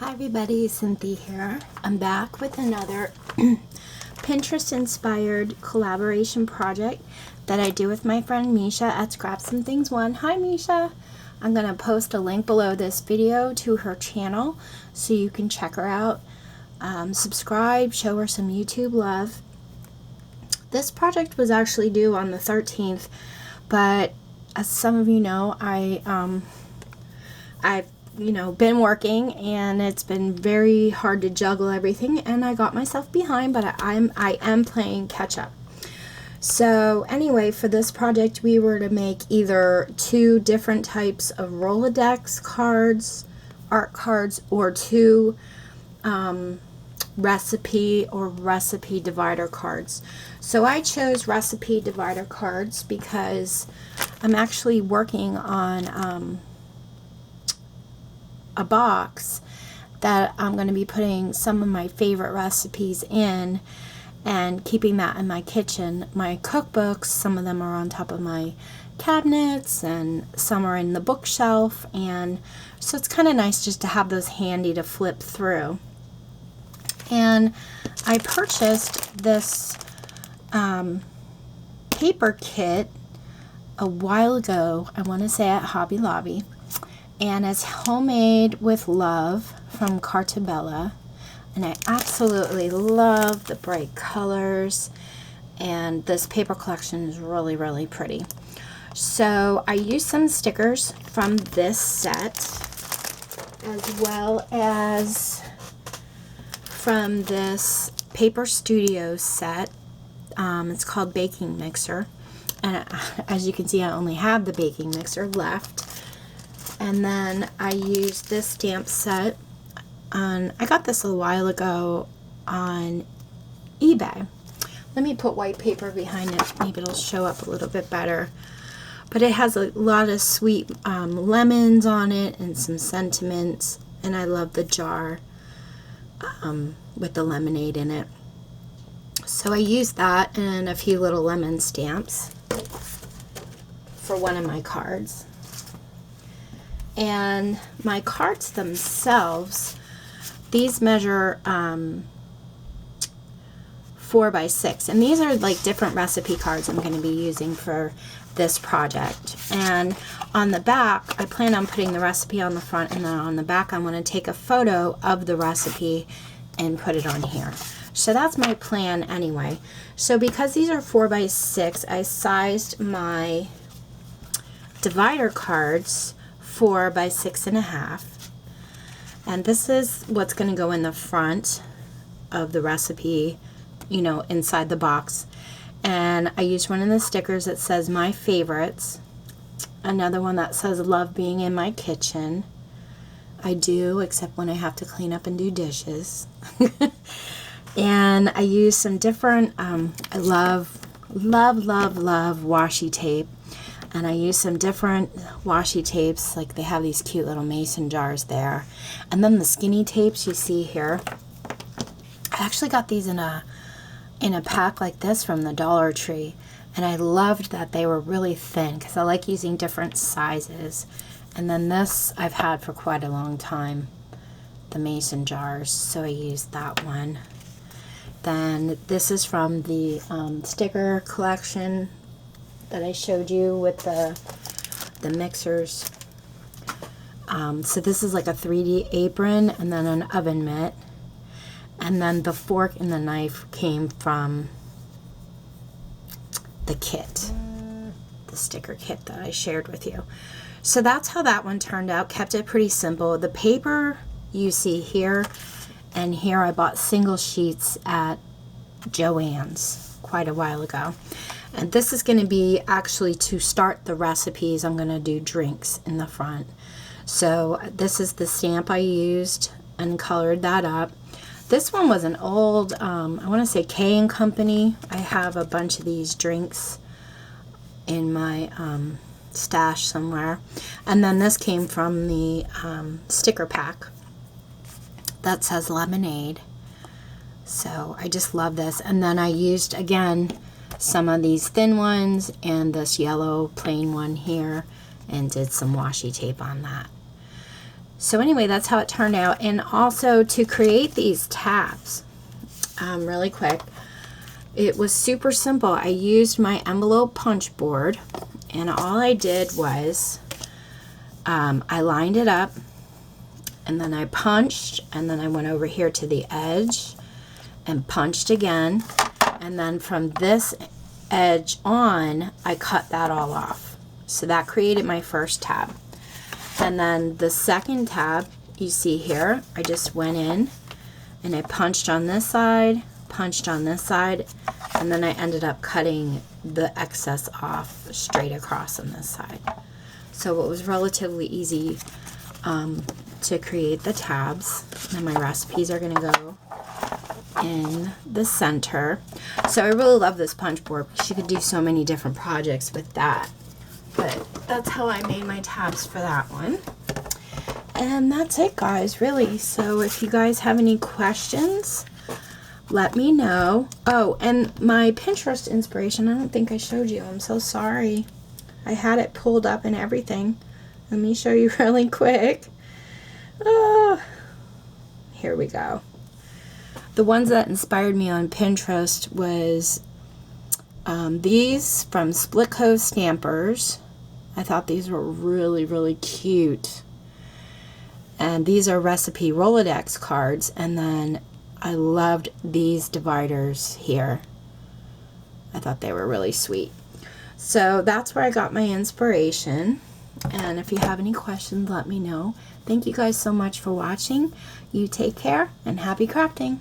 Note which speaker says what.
Speaker 1: Hi everybody, Cynthia here. I'm back with another Pinterest inspired collaboration project that I do with my friend Misha at ScrapsandThings1. Hi Misha! I'm going to post a link below this video to her channel so you can check her out. Subscribe, show her some YouTube love. This project was actually due on the 13th, but as some of you know, I've been working and it's been very hard to juggle everything, and I got myself behind, but I am playing catch up. So anyway, for this project we were to make either two different types of Rolodex cards, art cards, or two recipe divider cards. So I chose recipe divider cards because I'm actually working on a box that I'm going to be putting some of my favorite recipes in and keeping that in my kitchen. My cookbooks, some of them are on top of my cabinets and some are in the bookshelf, and so it's kind of nice just to have those handy to flip through. And I purchased this paper kit a while ago, I want to say at Hobby Lobby. And it's homemade with love from Cartabella, and I absolutely love the bright colors, and this paper collection is really pretty. So I used some stickers from this set as well as from this Paper Studio set. It's called Baking Mixer, and as you can see I only have the baking mixer left. And then I used this stamp set I got this a while ago on eBay. Let me put white paper behind it, maybe it'll show up a little bit better. But it has a lot of sweet lemons on it and some sentiments, and I love the jar with the lemonade in it. So I used that and a few little lemon stamps for one of my cards. And my cards themselves, these measure 4 by 6, and these are like different recipe cards I'm going to be using for this project. And on the back, I plan on putting the recipe on the front, and then on the back I'm going to take a photo of the recipe and put it on here. So that's my plan anyway. So because these are 4 by 6, I sized my divider cards 4 by 6.5, and this is what's going to go in the front of the recipe, inside the box. And I used one of the stickers that says my favorites, another one that says love being in my kitchen. I do, except when I have to clean up and do dishes. And I used some different I love washi tape. And I used some different washi tapes, like they have these cute little mason jars there. And then the skinny tapes you see here. I actually got these in a pack like this from the Dollar Tree. And I loved that they were really thin because I like using different sizes. And then this I've had for quite a long time, the mason jars, so I used that one. Then this is from the sticker collection that I showed you with the mixers. So this is like a 3D apron and then an oven mitt. And then the fork and the knife came from the kit, the sticker kit that I shared with you. So that's how that one turned out. Kept it pretty simple. The paper you see here and here, I bought single sheets at Joann's quite a while ago. And this is going to be actually to start the recipes. I'm going to do drinks in the front. So this is the stamp I used and colored that up. This one was an old, I want to say K & Company. I have a bunch of these drinks in my stash somewhere. And then this came from the sticker pack that says lemonade. So I just love this. And then I used, again, some of these thin ones and this yellow plain one here, and did some washi tape on that. So anyway, that's how it turned out. And also to create these tabs, really quick, it was super simple. I used my envelope punch board, and all I did was I lined it up, and then I punched, and then I went over here to the edge and punched again, and then from this edge on, I cut that all off. So that created my first tab. And then the second tab, you see here, I just went in and I punched on this side, punched on this side, and then I ended up cutting the excess off straight across on this side. So it was relatively easy to create the tabs. And my recipes are going to go in the center. So I really love this punch board because you could do so many different projects with that. But that's how I made my tabs for that one. And that's it, guys, really. So if you guys have any questions, let me know. Oh, and my Pinterest inspiration, I don't think I showed you. I'm so sorry. I had it pulled up and everything. Let me show you really quick. Here we go. The ones that inspired me on Pinterest was these from Split Cove Stampers. I thought these were really, really cute. And these are recipe Rolodex cards. And then I loved these dividers here. I thought they were really sweet. So that's where I got my inspiration. And if you have any questions, let me know. Thank you guys so much for watching. You take care and happy crafting.